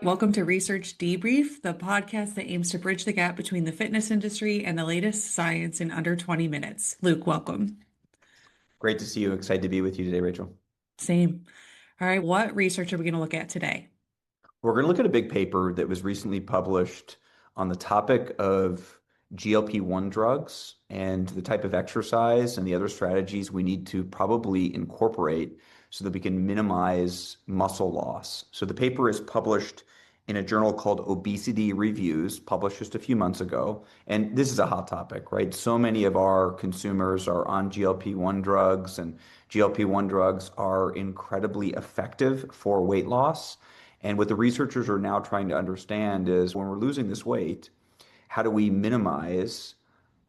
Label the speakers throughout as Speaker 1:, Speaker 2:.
Speaker 1: Welcome to Research Debrief, the podcast that aims to bridge the gap between the fitness industry and the latest science in under 20 minutes. Luke, welcome.
Speaker 2: Great to see you. Excited to be with you today, Rachel.
Speaker 1: Same. All right, what research are we going to look at today?
Speaker 2: We're going to look at a big paper that was recently published on the topic of GLP-1 drugs and the type of exercise and the other strategies we need to probably incorporate so that we can minimize muscle loss. So the paper is published in a journal called Obesity Reviews, published just a few months ago. And this is a hot topic, right? So many of our consumers are on GLP-1 drugs, and GLP-1 drugs are incredibly effective for weight loss. And what the researchers are now trying to understand is when we're losing this weight, how do we minimize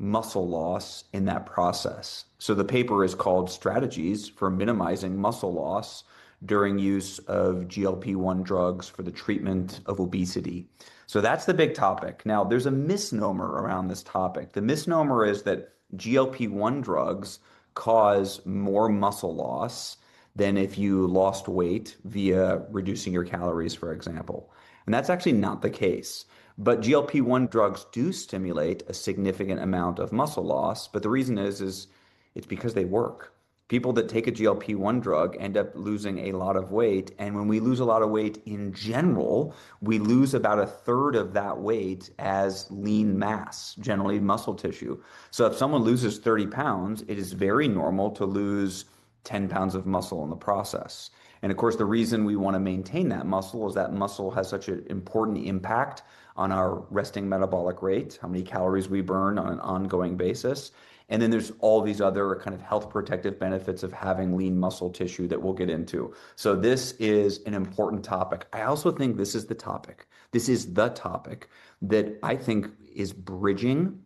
Speaker 2: muscle loss in that process? So the paper is called Strategies for Minimizing Muscle Loss During Use of GLP-1 Drugs for the Treatment of Obesity. So that's the big topic. Now, there's a misnomer around this topic. The misnomer is that GLP-1 drugs cause more muscle loss than if you lost weight via reducing your calories, for example. And that's actually not the case. But GLP-1 drugs do stimulate a significant amount of muscle loss, but the reason is it's because they work. People that take a GLP-1 drug end up losing a lot of weight, and when we lose a lot of weight in general, we lose about a third of that weight as lean mass, generally muscle tissue. So if someone loses 30 pounds, it is very normal to lose 10 pounds of muscle in the process. And of course, the reason we want to maintain that muscle is that muscle has such an important impact on our resting metabolic rate, how many calories we burn on an ongoing basis. And then there's all these other kind of health protective benefits of having lean muscle tissue that we'll get into. So this is an important topic. I also think this is the topic. This is the topic that I think is bridging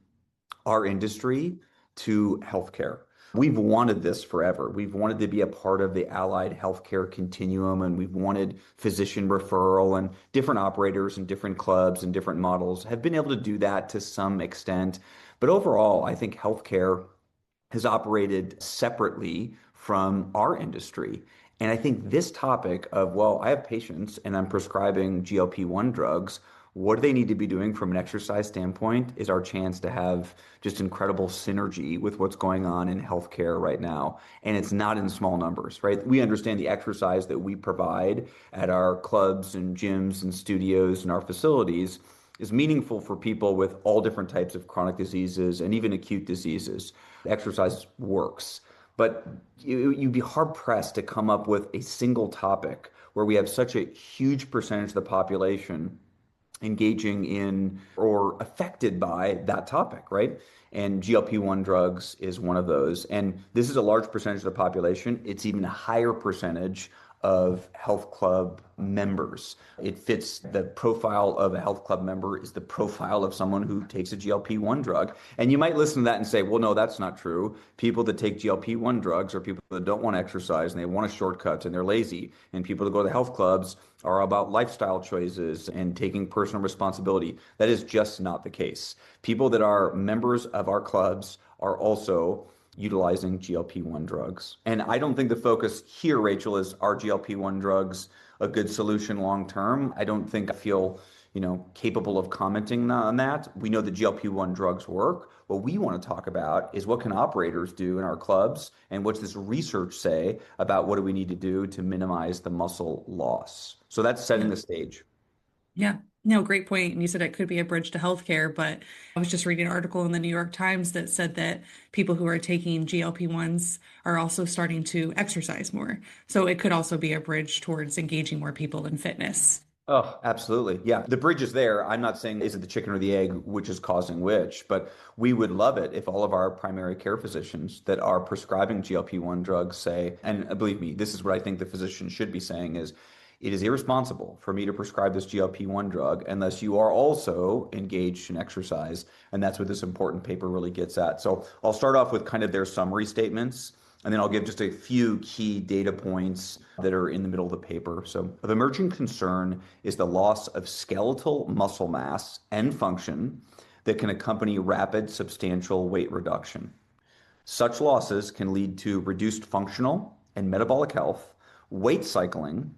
Speaker 2: our industry to healthcare. We've wanted this forever. We've wanted to be a part of the allied healthcare continuum, and we've wanted physician referral, and different operators and different clubs and different models have been able to do that to some extent. But overall, I think healthcare has operated separately from our industry. And I think this topic of, well, I have patients and I'm prescribing GLP-1 drugs. What do they need to be doing from an exercise standpoint is our chance to have just incredible synergy with what's going on in healthcare right now. And it's not in small numbers, right? We understand the exercise that we provide at our clubs and gyms and studios and our facilities is meaningful for people with all different types of chronic diseases and even acute diseases. Exercise works. But you'd be hard pressed to come up with a single topic where we have such a huge percentage of the population engaging in or affected by that topic, right? And GLP-1 drugs is one of those. And this is a large percentage of the population. It's even a higher percentage of health club members. It fits the profile of a health club member is the profile of someone who takes a GLP-1 drug. And you might listen to that and say, well, no, that's not true. People that take GLP-1 drugs are people that don't want to exercise and they want a shortcut and they're lazy. And people that go to health clubs are about lifestyle choices and taking personal responsibility. That is just not the case. People that are members of our clubs are also utilizing GLP-1 drugs. And I don't think the focus here, Rachel, is are GLP-1 drugs a good solution long term? I don't think I feel, capable of commenting on that. We know that GLP-1 drugs work. What we want to talk about is what can operators do in our clubs and what's this research say about what do we need to do to minimize the muscle loss. So that's setting the stage.
Speaker 1: Yeah. No, great point. And you said it could be a bridge to healthcare, but I was just reading an article in the New York Times that said that people who are taking GLP-1s are also starting to exercise more. So it could also be a bridge towards engaging more people in fitness.
Speaker 2: Oh, absolutely. Yeah. The bridge is there. I'm not saying is it the chicken or the egg which is causing which, but we would love it if all of our primary care physicians that are prescribing GLP-1 drugs say, and believe me, this is what I think the physician should be saying is, it is irresponsible for me to prescribe this GLP-1 drug unless you are also engaged in exercise. And that's what this important paper really gets at. So I'll start off with kind of their summary statements, and then I'll give just a few key data points that are in the middle of the paper. So of emerging concern is the loss of skeletal muscle mass and function that can accompany rapid, substantial weight reduction. Such losses can lead to reduced functional and metabolic health, weight cycling,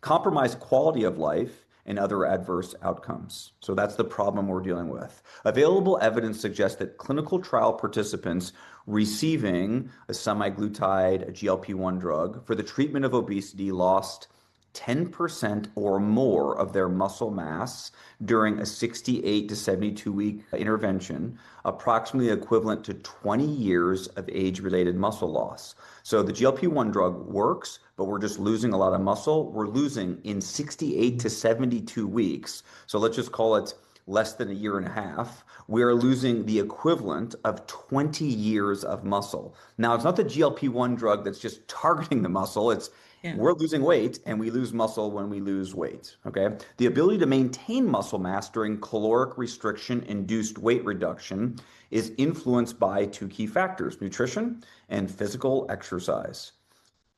Speaker 2: compromised quality of life, and other adverse outcomes. So that's the problem we're dealing with. Available evidence suggests that clinical trial participants receiving a semaglutide, a GLP-1 drug, for the treatment of obesity lost 10% or more of their muscle mass during a 68 to 72 week intervention, approximately equivalent to 20 years of age-related muscle loss. So the GLP-1 drug works, but we're just losing a lot of muscle. We're losing in 68 to 72 weeks. So let's just call it less than a year and a half. We are losing the equivalent of 20 years of muscle. Now, it's not the GLP-1 drug that's just targeting the muscle. It's
Speaker 1: Yeah.
Speaker 2: we're losing weight and we lose muscle when we lose weight. Okay. The ability to maintain muscle mass during caloric restriction induced weight reduction is influenced by two key factors: nutrition and physical exercise.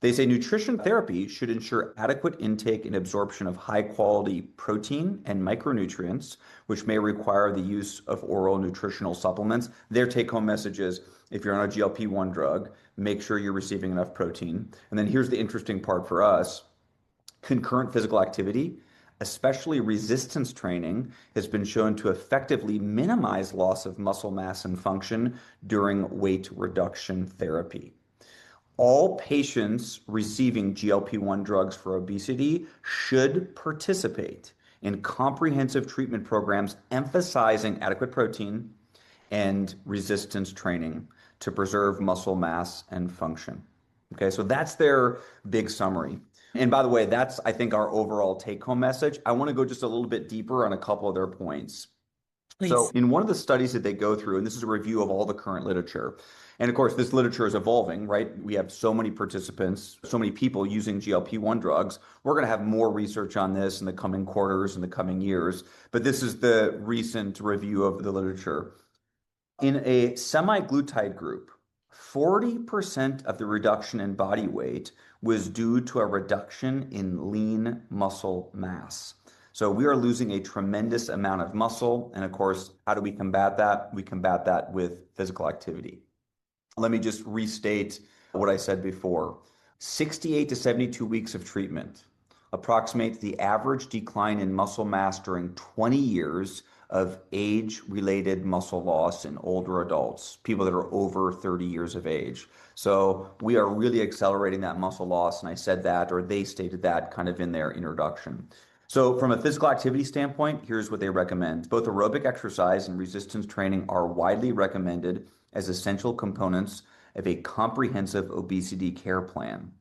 Speaker 2: They say nutrition therapy should ensure adequate intake and absorption of high quality protein and micronutrients, which may require the use of oral nutritional supplements. Their take home message is if you're on a GLP-1 drug, make sure you're receiving enough protein. And then here's the interesting part for us: concurrent physical activity, especially resistance training, has been shown to effectively minimize loss of muscle mass and function during weight reduction therapy. All patients receiving GLP-1 drugs for obesity should participate in comprehensive treatment programs emphasizing adequate protein and resistance training to preserve muscle mass and function. Okay, so that's their big summary. And by the way, that's, I think, our overall take-home message. I want to go just a little bit deeper on a couple of their points. So,
Speaker 1: Please.
Speaker 2: in one of the studies that they go through, and this is a review of all the current literature, and of course, this literature is evolving, right? We have so many participants, so many people using GLP-1 drugs. We're going to have more research on this in the coming quarters and the coming years. But this is the recent review of the literature. In a semaglutide group, 40% of the reduction in body weight was due to a reduction in lean muscle mass. So we are losing a tremendous amount of muscle. And of course, how do we combat that? We combat that with physical activity. Let me just restate what I said before. 68 to 72 weeks of treatment approximates the average decline in muscle mass during 20 years of age-related muscle loss in older adults, people that are over 30 years of age. So we are really accelerating that muscle loss, and I said that, or they stated that kind of in their introduction. So from a physical activity standpoint, here's what they recommend. Both aerobic exercise and resistance training are widely recommended as essential components of a comprehensive obesity care plan.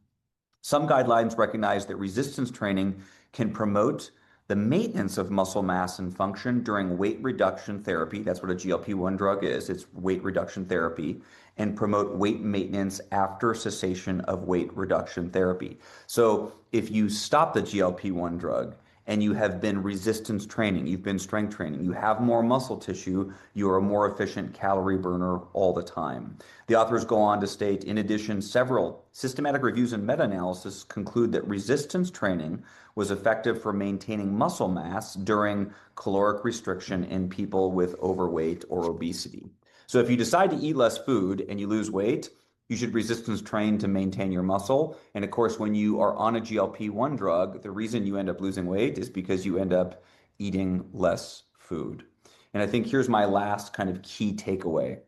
Speaker 2: Some guidelines recognize that resistance training can promote the maintenance of muscle mass and function during weight reduction therapy. That's what a GLP-1 drug is. It's weight reduction therapy, and promote weight maintenance after cessation of weight reduction therapy. So if you stop the GLP-1 drug and you have been resistance training, you've been strength training, you have more muscle tissue, you are a more efficient calorie burner all the time. The authors go on to state, in addition, several systematic reviews and meta-analysis conclude that resistance training was effective for maintaining muscle mass during caloric restriction in people with overweight or obesity. So if you decide to eat less food and you lose weight, you should resistance train to maintain your muscle. And of course, when you are on a GLP-1 drug, the reason you end up losing weight is because you end up eating less food. And I think here's my last kind of key takeaway.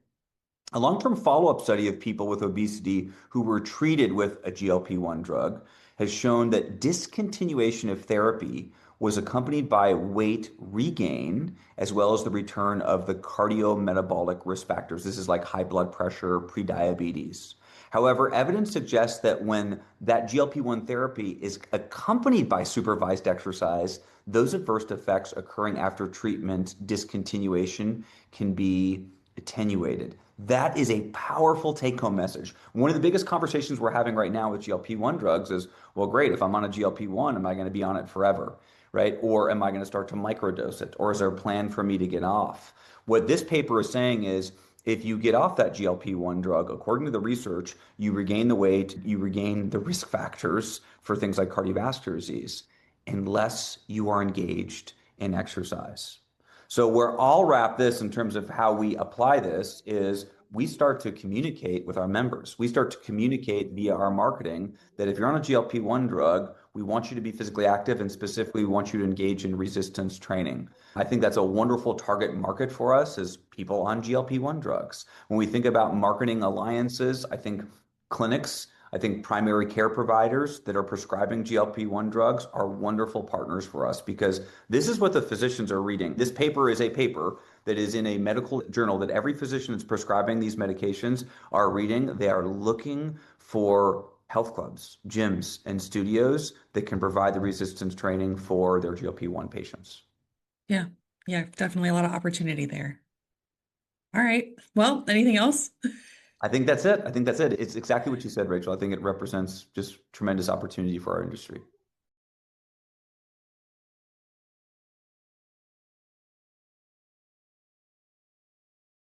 Speaker 2: A long-term follow-up study of people with obesity who were treated with a GLP-1 drug has shown that discontinuation of therapy was accompanied by weight regain, as well as the return of the cardiometabolic risk factors. This is like high blood pressure, prediabetes. However, evidence suggests that when that GLP-1 therapy is accompanied by supervised exercise, those adverse effects occurring after treatment discontinuation can be attenuated. That is a powerful take-home message. One of the biggest conversations we're having right now with GLP-1 drugs is, well, great, if I'm on a GLP-1, am I going to be on it forever, right? Or am I going to start to microdose it? Or is there a plan for me to get off? What this paper is saying is, if you get off that GLP-1 drug, according to the research, you regain the weight, you regain the risk factors for things like cardiovascular disease, unless you are engaged in exercise. So where I'll wrap this in terms of how we apply this is we start to communicate with our members. We start to communicate via our marketing that if you're on a GLP-1 drug, we want you to be physically active, and specifically, we want you to engage in resistance training. I think that's a wonderful target market for us as people on GLP-1 drugs. When we think about marketing alliances, I think clinics, I think primary care providers that are prescribing GLP-1 drugs are wonderful partners for us because this is what the physicians are reading. This paper is a paper that is in a medical journal that every physician that's prescribing these medications are reading. They are looking for health clubs, gyms, and studios that can provide the resistance training for their GLP-1 patients.
Speaker 1: Yeah. Yeah, definitely a lot of opportunity there. All right. Well, anything else?
Speaker 2: I think that's it. I think that's it. It's exactly what you said, Rachel. I think it represents just tremendous opportunity for our industry.